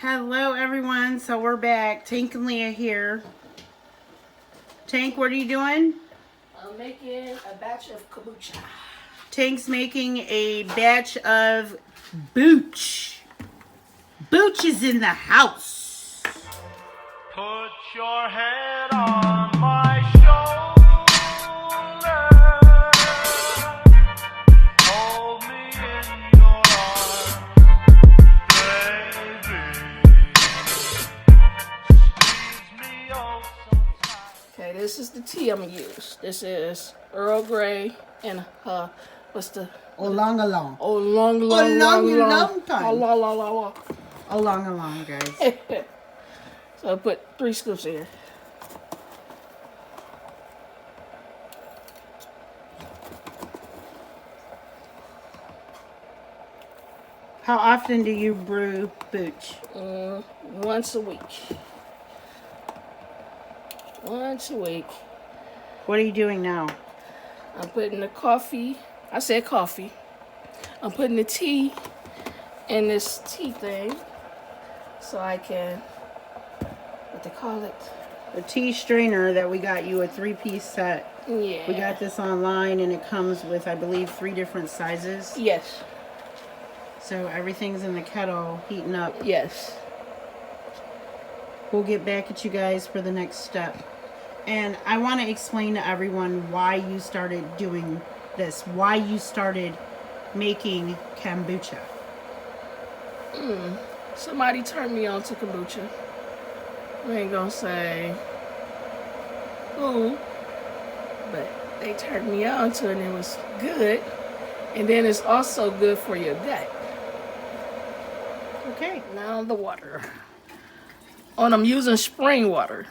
Hello everyone, so we're back. Tank and Leah here. Tank, what are you doing? I'm making a batch of kombucha. Tank's making a batch of booch. Booch is in the house. Put your head on my shoulder. Hold me in your arms, baby. Squeeze me oh so tight. Okay, this is the tea I'm gonna use. This is Earl Grey and what's the Along, long time. long. Along, guys. So I put 3 scoops in here. How often do you brew booch? Once a week. Once a week. What are you doing now? I'm putting the coffee. I said coffee. I'm putting the tea in this tea thing so I can, what they call it? The tea strainer that we got you, a 3-piece set. Yeah. We got this online and it comes with, I believe, 3 different sizes. Yes. So everything's in the kettle heating up. Yes. We'll get back at you guys for the next step. And I want to explain to everyone why you started doing this. Why you started making kombucha. Somebody turned me on to kombucha. I ain't gonna say who, but they turned me on to it and it was good. And then it's also good for your gut. Okay. Now the water. Oh, and I'm using spring water.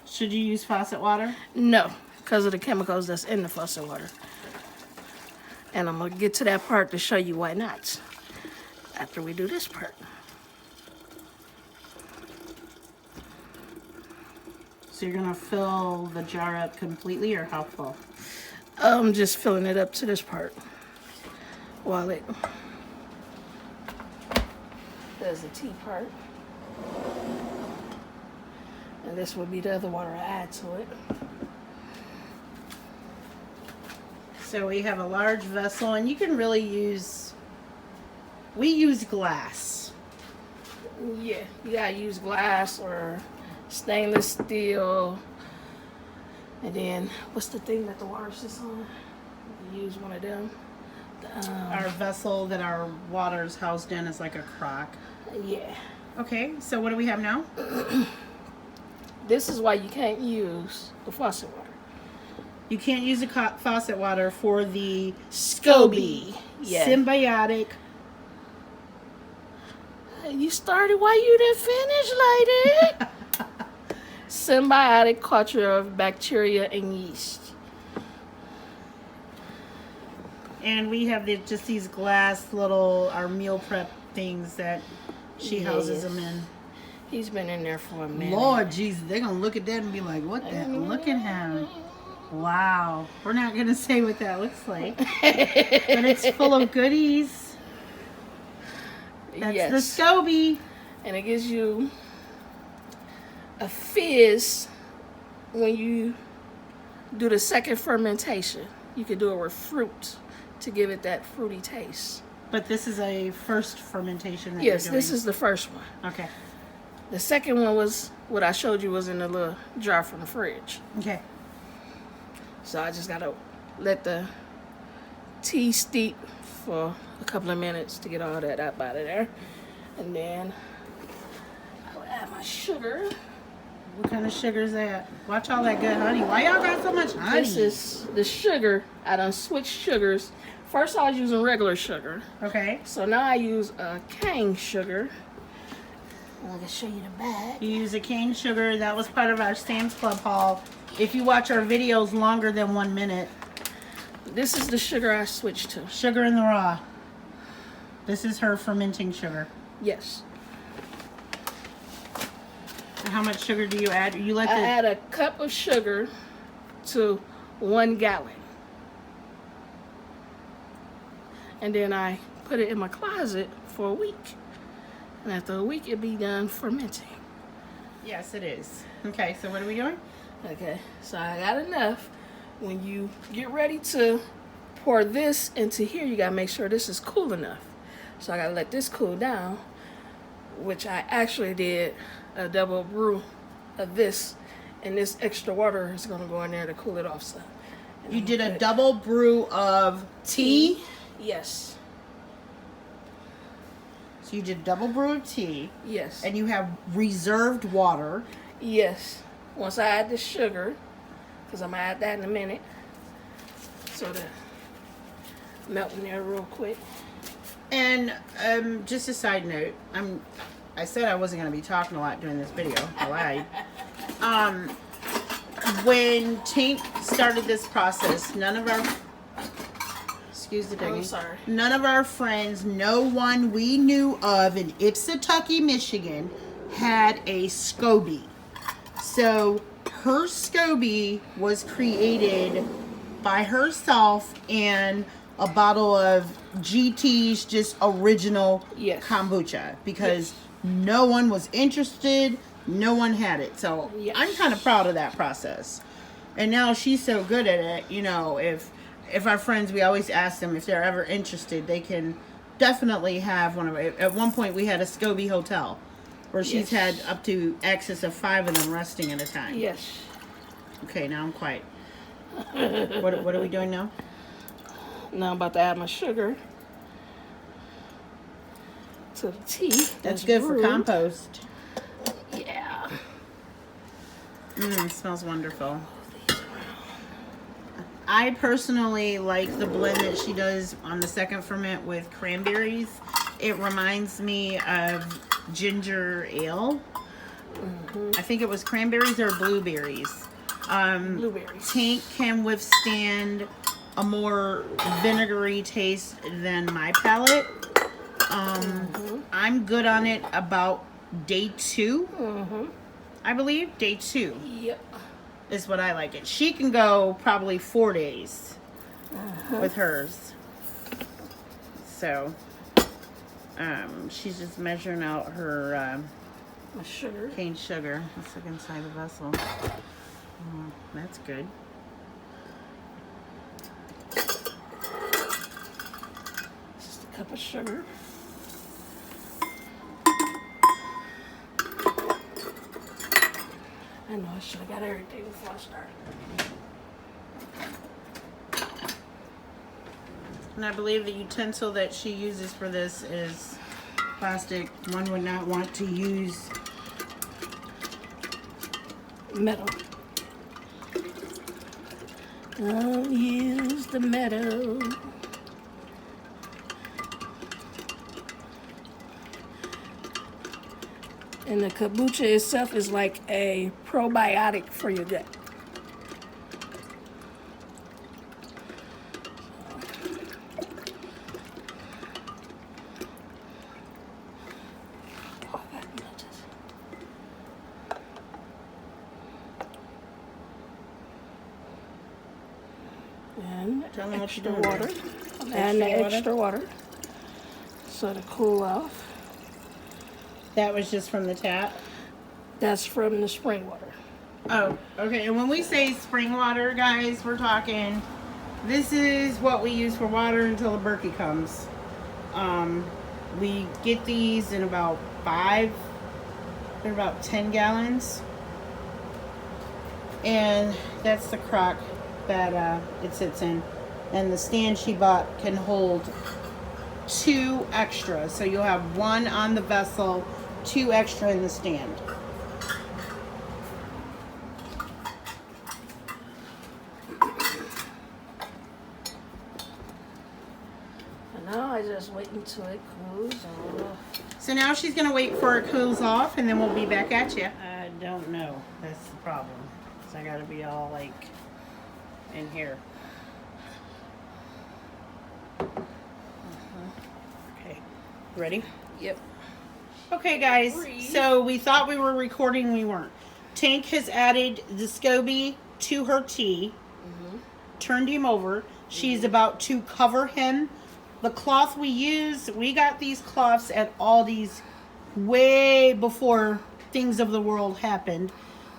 Should you use faucet water? No, because of the chemicals that's in the faucet water. And I'm going to get to that part to show you why not after we do this part. So you're going to fill the jar up completely, or how full? I'm just filling it up to this part while it does the tea part. And this would be the other water I add to it. So we have a large vessel, and you can really use, we use glass. Yeah, you gotta use glass or stainless steel. And then, what's the thing that the water sits on? You use one of them. Our vessel that our water's housed in is like a crock. Yeah. Okay, so what do we have now? This is why you can't use the faucet water. You can't use the faucet water for the SCOBY. Yeah. Symbiotic. You started while you didn't finish, lady. Symbiotic culture of bacteria and yeast. And we have just these glass little, our meal prep things that she houses them in. He's been in there for a minute. Lord Jesus, they're going to look at that and be like, what the? Look at him. Wow. We're not going to say what that looks like. But it's full of goodies. That's Yes. the SCOBY. And it gives you a fizz when you do the second fermentation. You can do it with fruit to give it that fruity taste. But this is a first fermentation that Yes, you're doing. this is the first one. Okay. The second one was what I showed you was in a little jar from the fridge. Okay. So I just gotta let the tea steep for a couple of minutes to get all that up out of there. And then I'll add my sugar. What kind of sugar is that? Watch all that good honey. Why y'all got so much honey? This is the sugar. I done switched sugars. First I was using regular sugar. Okay. So now I use cane sugar. I can show you the bag. You use a cane sugar. That was part of our Sam's Club haul. If you watch our videos longer than 1 minute. This is the sugar I switched to. Sugar in the raw. This is her fermenting sugar. Yes. And how much sugar do you add? You let I the add a cup of sugar to 1 gallon. And then I put it in my closet for a week. And after a week, it'll be done fermenting. Yes, it is. Okay, so what are we doing? Okay, so I got enough. When you get ready to pour this into here, you gotta make sure this is cool enough. So I gotta let this cool down, which I actually did a double brew of this, and this extra water is gonna go in there to cool it off some. You did a double brew of tea? Yes. So you did a double brew of tea. Yes. And you have reserved water. Yes. Once I add the sugar, because I'm going to add that in a minute, so to melt in there real quick. And just a side note, I said I wasn't going to be talking a lot during this video. I lied. When Tink started this process, none of our... Excuse the digging. I'm sorry. None of our friends, no one we knew of in Ipsitucky, Michigan, had a SCOBY. So her SCOBY was created by herself and a bottle of GT's just original Yes. kombucha because no one was interested, no one had it. So Yes. I'm kind of proud of that process. And now she's so good at it, you know, if our friends, we always ask them if they're ever interested, they can definitely have one of it. At one point we had a SCOBY hotel where she's Yes. had up to access of 5 of them resting at a time. Yes. Okay, now I'm quiet. What are we doing now? Now I'm about to add my sugar to the tea. That's good for brewed. compost. Yeah. It smells wonderful. I personally like the blend that she does on the second ferment with cranberries. It reminds me of ginger ale. I think it was cranberries or blueberries. Blueberries. Tink can withstand a more vinegary taste than my palate. I'm good on it about day 2. I believe day 2 Yep. is what I like it. She can go probably 4 days with hers. So she's just measuring out her My sugar. cane sugar. Let's look inside the vessel. That's good. Just a cup of sugar. I know I should have got everything before I started. And I believe the utensil that she uses for this is plastic. One would not want to use Metal. Don't use the metal. And the kombucha itself is like a probiotic for your gut. Oh, I got melted. And Tell them what extra you're doing. water. And the Extra water? extra water. So to cool off. that was just from the tap. That's from the spring water. Oh, okay. And when we say spring water, guys, we're talking, this is what we use for water until the Berkey comes. We get these in about 5, they're about 10 gallons. And that's the crock that it sits in. And the stand she bought can hold 2 extra. So you'll have 1 on the vessel, 2 extra in the stand. And now I just wait until it cools off. So now she's gonna wait for it cools off, and then we'll be back at you. I don't know. That's the problem. So I gotta be all like in here. Okay, ready? Yep. Okay, guys. Breathe. So we thought we were recording, we weren't. Tank has added the SCOBY to her tea. Turned him over. She's about to cover him. The cloth we use, we got these cloths at Aldi's way before things of the world happened.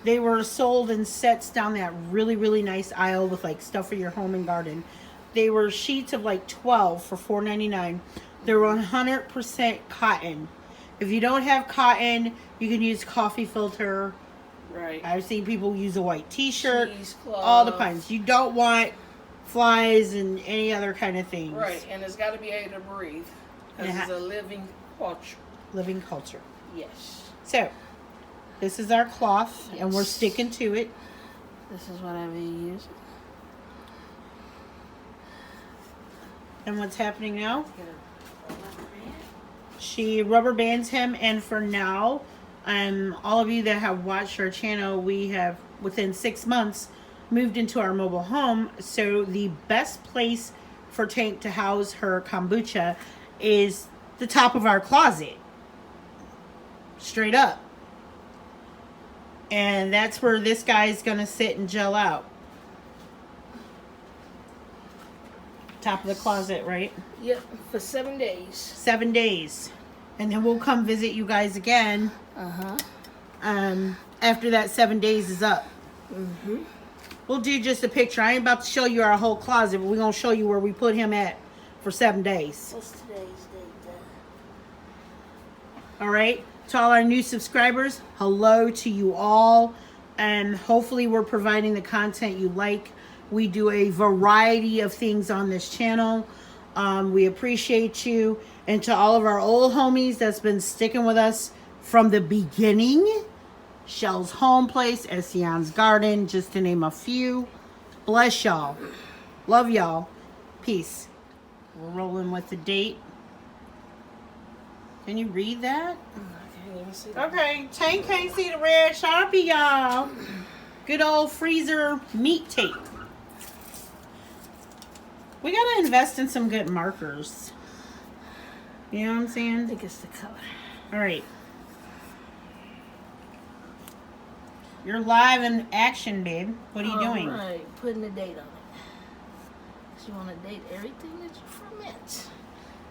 They were sold in sets down that really, really nice aisle with like stuff for your home and garden. They were sheets of like 12 for $4.99. They're 100% cotton. If you don't have cotton, you can use coffee filter. Right. I've seen people use a white t-shirt. Cheesecloth. All the kinds. You don't want flies and any other kind of things. Right, and it's got to be able to breathe. Because it's a living culture. Living culture. Yes. So, this is our cloth, and we're sticking to it. This is what I've been using. And what's happening now? She rubber bands him, and for now, all of you that have watched our channel, we have, within 6 months, moved into our mobile home. So the best place for Tank to house her kombucha is the top of our closet. Straight up. And that's where this guy's going to sit and gel out. Top of the closet, right? Yep, for 7 days. 7 days. And then we'll come visit you guys again. After that 7 days is up. We'll do just a picture. I ain't about to show you our whole closet, but we're going to show you where we put him at for 7 days. What's today's date? All right? To all our new subscribers, hello to you all. And hopefully we're providing the content you like. We do a variety of things on this channel. We appreciate you. And to all of our old homies that's been sticking with us from the beginning, Shell's Home Place, Ession's Garden, just to name a few. Bless y'all. Love y'all. Peace. We're rolling with the date. Can you read that? I can't even see that. Okay, Tank can't see the red Sharpie, y'all. Good old freezer meat tape. We gotta invest in some good markers. You know what I'm I saying? think it's the color. All right. You're live in action, babe. What are you doing? All right, putting the date on it. So you want to date everything that you ferment.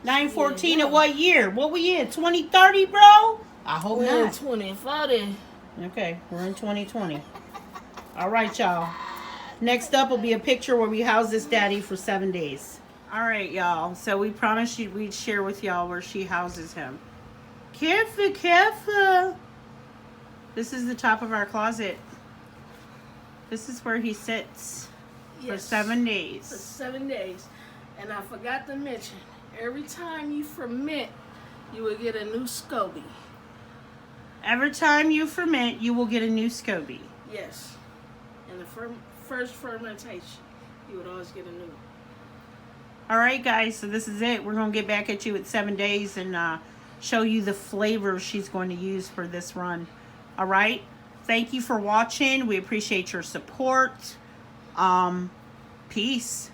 9/14 Yeah. at what year? What we in? 2030, bro? I hope We're in not. 2040. Okay, we're in 2020. All right, y'all. Next up will be a picture where we house this daddy for 7 days. All right, y'all. So we promised we'd share with y'all where she houses him. Careful, careful. This is the top of our closet. This is where he sits for 7 For days. 7 days. And I forgot to mention, every time you ferment, you will get a new SCOBY. Every time you ferment, you will get a new SCOBY. Yes. And the first fermentation, you would always get a new one. All right, guys. So this is it. We're going to get back at you at 7 days and show you the flavors she's going to use for this run. All right. Thank you for watching. We appreciate your support. Peace.